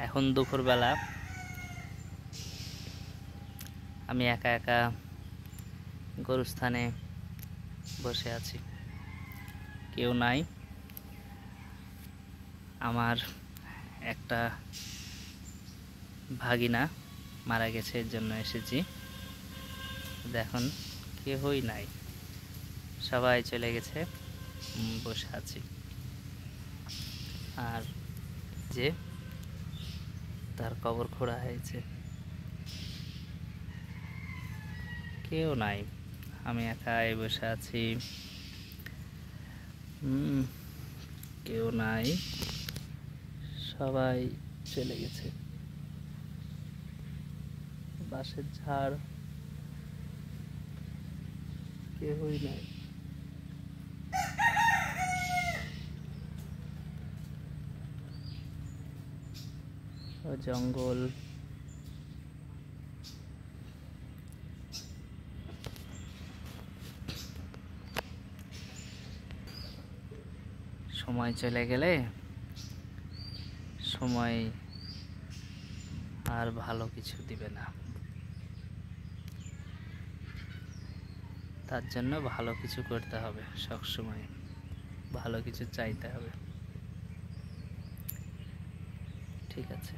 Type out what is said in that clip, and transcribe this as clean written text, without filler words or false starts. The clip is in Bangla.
এখন দুপুরবেলা আমি একা একা গরুস্থানে বসে আছি, কেউ নাই। আমার একটা ভাগিনা মারা গেছে, এর জন্য এসেছি। দেখুন কেউই নাই, সবাই চলে গেছে, বসে আছি। আর যে তার কবর খোঁড়া হয়েছে, কেউ নাই, আমি একাই বসে আছি। কেউ নাই, সবাই চলে গেছে। বাঁশের ঝাড়, কেউই নাই। জঙ্গল, সময় চলে গেলে সময় আর ভালো কিছু দিবে না, তার জন্য ভালো কিছু করতে হবে, সবসময় ভালো কিছু চাইতে হবে। ঠিক আছে।